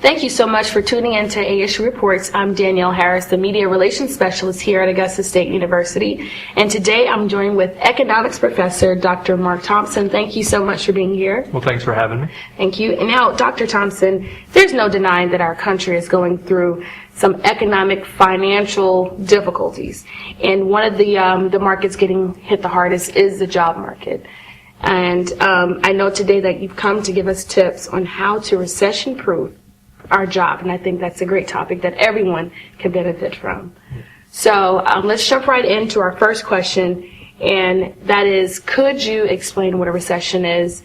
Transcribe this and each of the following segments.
Thank you so much for tuning in to ASU Reports. I'm Danielle Harris, the Media Relations Specialist here at Augusta State University. And today I'm joined with Economics Professor Dr. Mark Thompson. Thank you so much for being here. Well, thanks for having me. Thank you. And now, Dr. Thompson, there's no denying that our country is going through some economic, financial difficulties. And one of the markets getting hit the hardest is the job market. And I know today that you've come to give us tips on how to recession-proof our job, and I think that's a great topic that everyone can benefit from. So let's jump right into our first question, and that is, could you explain what a recession is,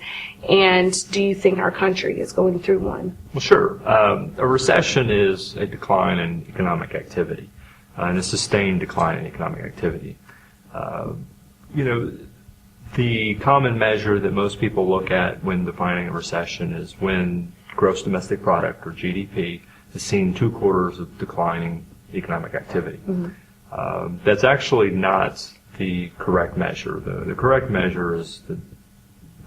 and do you think our country is going through one? Well, sure. A recession is a decline in economic activity, and a sustained decline in economic activity. The common measure that most people look at when defining a recession is when gross domestic product, or GDP, has seen 2 quarters of declining economic activity. Mm-hmm. That's actually not the correct measure. The correct measure is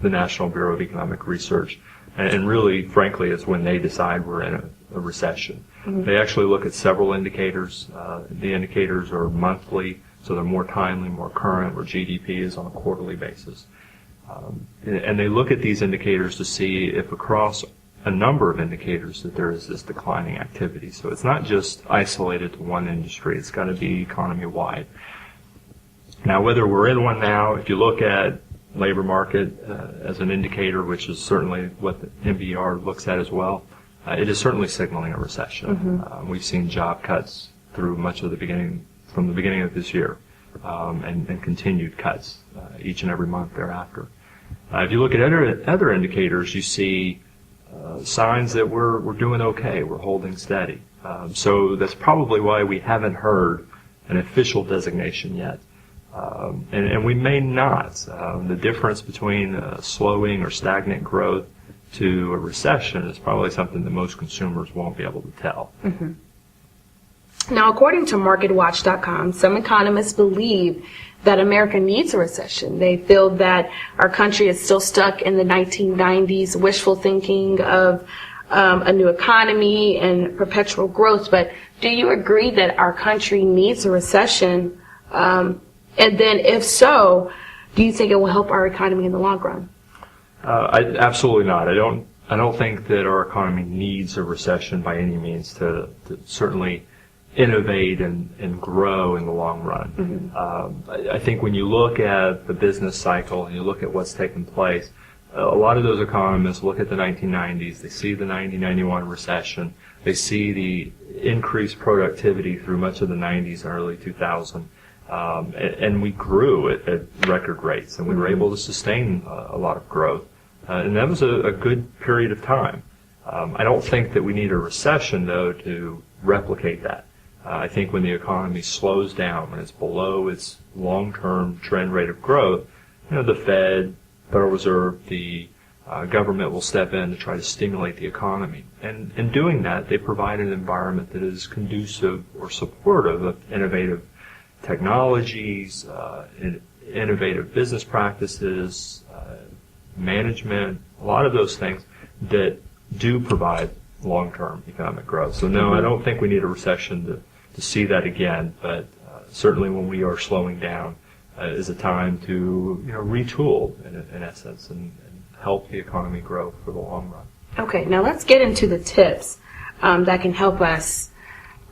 the National Bureau of Economic Research, and really, frankly, it's when they decide we're in a recession. Mm-hmm. They actually look at several indicators. The indicators are monthly, so they're more timely, more current, where GDP is on a quarterly basis. And they look at these indicators to see if across a number of indicators that there is this declining activity. So it's not just isolated to one industry. It's got to be economy-wide. Now, whether we're in one now, if you look at labor market as an indicator, which is certainly what the NBR looks at as well, it is certainly signaling a recession. Mm-hmm. We've seen job cuts through much of from the beginning of this year, and continued cuts each and every month thereafter. If you look at other indicators, you see signs that we're doing okay, we're holding steady. So that's probably why we haven't heard an official designation yet. And we may not. The difference between slowing or stagnant growth to a recession is probably something that most consumers won't be able to tell. Mm-hmm. Now, according to MarketWatch.com, some economists believe that America needs a recession. They feel that our country is still stuck in the 1990s wishful thinking of a new economy and perpetual growth. But do you agree that our country needs a recession? And then if so, do you think it will help our economy in the long run? Absolutely not. I don't think that our economy needs a recession by any means to certainly innovate and grow in the long run. Mm-hmm. I think when you look at the business cycle and you look at what's taken place, a lot of those economists look at the 1990s, they see the 1991 recession, they see the increased productivity through much of the 90s and early 2000, and we grew at record rates, and we were able to sustain a lot of growth, and that was a good period of time. I don't think that we need a recession, though, to replicate that. I think when the economy slows down, when it's below its long-term trend rate of growth, the Fed, Federal Reserve, the government will step in to try to stimulate the economy. And in doing that, they provide an environment that is conducive or supportive of innovative technologies, innovative business practices, management, a lot of those things that do provide long-term economic growth. So no, I don't think we need a recession to see that again, but certainly when we are slowing down is a time to retool in essence and help the economy grow for the long run. Okay, now let's get into the tips that can help us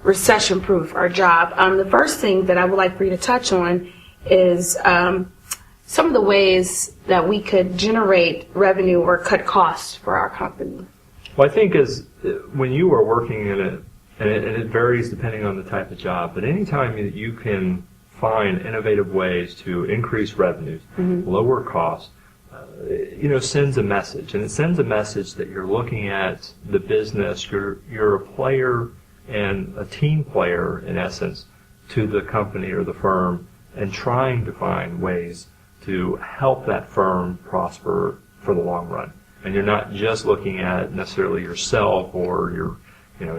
recession-proof our job. The first thing that I would like for you to touch on is some of the ways that we could generate revenue or cut costs for our company. Well, I think when you are working in it, and it varies depending on the type of job, but anytime that you can find innovative ways to increase revenues, mm-hmm. lower costs, sends a message. And it sends a message that you're looking at the business, you're a player and a team player, in essence, to the company or the firm, and trying to find ways to help that firm prosper for the long run. And you're not just looking at necessarily yourself or your,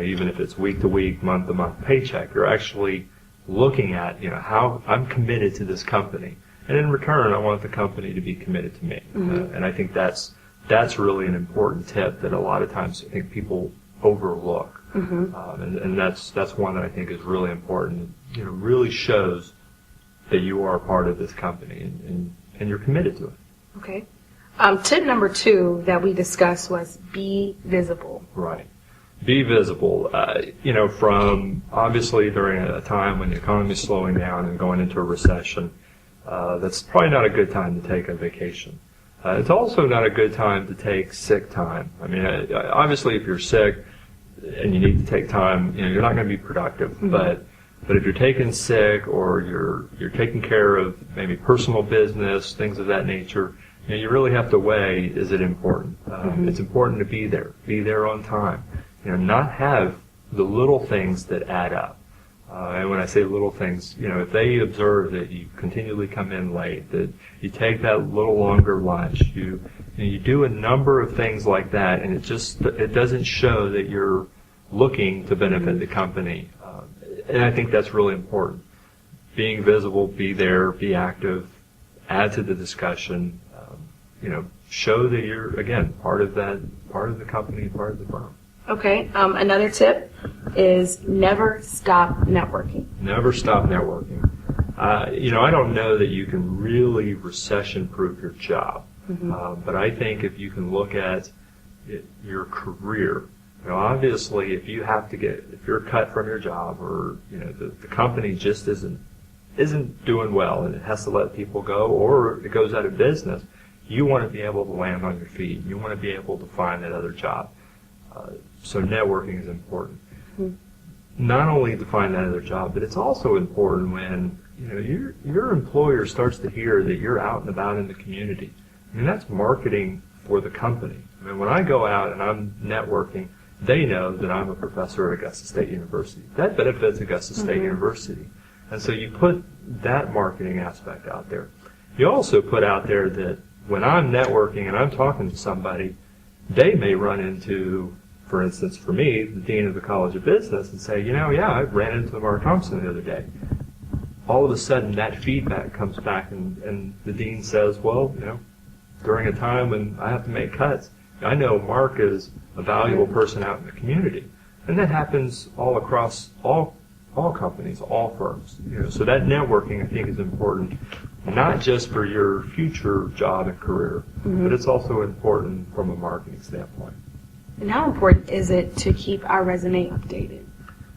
even if it's week to week, month to month paycheck, you're actually looking at, how I'm committed to this company. And in return, I want the company to be committed to me. Mm-hmm. And I think that's really an important tip that a lot of times I think people overlook. And that's one that I think is really important. Really shows that you are a part of this company and you're committed to it. Okay. Tip number 2 that we discussed was be visible. Right. Be visible. From obviously during a time when the economy is slowing down and going into a recession, that's probably not a good time to take a vacation. It's also not a good time to take sick time. I mean, obviously if you're sick and you need to take time, you're not going to be productive. But if you're taking sick or you're taking care of maybe personal business, things of that nature, you really have to weigh, is it important? It's important to be there on time. Not have the little things that add up. And when I say little things, if they observe that you continually come in late, that you take that little longer lunch, you do a number of things like that, and it doesn't show that you're looking to benefit the company. And I think that's really important. Being visible, be there, be active, add to the discussion. Show that you're, again, part of the company, part of the firm. Okay. Another tip is never stop networking. Never stop networking. I don't know that you can really recession-proof your job, but I think if you can look at your career, obviously if you're cut from your job or the company just isn't doing well and it has to let people go or it goes out of business, you want to be able to land on your feet. You want to be able to find that other job. So networking is important. Not only to find that other job, but it's also important when your employer starts to hear that you're out and about in the community. I mean, that's marketing for the company. I mean, when I go out and I'm networking, they know that I'm a professor at Augusta State University. That benefits Augusta State University. And so you put that marketing aspect out there. You also put out there that when I'm networking and I'm talking to somebody, they may run into, for instance, for me, the dean of the College of Business and say, I ran into Mark Thompson the other day. All of a sudden, that feedback comes back and the dean says, well, during a time when I have to make cuts, I know Mark is a valuable person out in the community. And that happens all across all companies, all firms. So that networking, I think, is important, not just for your future job and career, but it's also important from a marketing standpoint. And how important is it to keep our resume updated?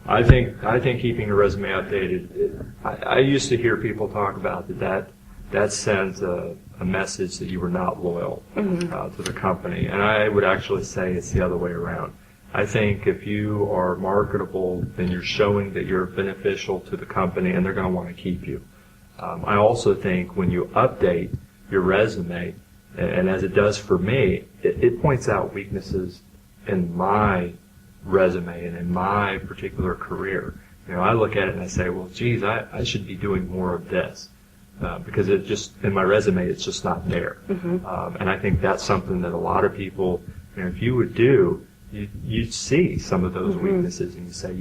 I think keeping a resume updated, I used to hear people talk about that sends a message that you were not loyal to the company. And I would actually say it's the other way around. I think if you are marketable, then you're showing that you're beneficial to the company and they're going to want to keep you. I also think when you update your resume, and as it does for me, it points out weaknesses in my resume and in my particular career. I look at it and I say, well, geez, I should be doing more of this because it just, in my resume, it's just not there. And I think that's something that a lot of people, if you would do, you'd see some of those weaknesses and you say,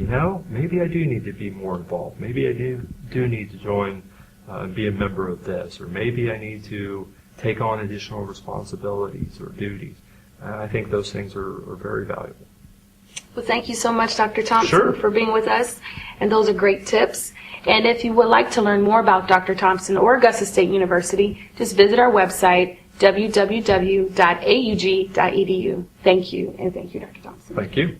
maybe I do need to be more involved. Maybe I do need to join and be a member of this, or maybe I need to take on additional responsibilities or duties. I think those things are very valuable. Well, thank you so much, Dr. Thompson, for being with us. And those are great tips. And if you would like to learn more about Dr. Thompson or Augusta State University, just visit our website, www.aug.edu. Thank you, and thank you, Dr. Thompson. Thank you.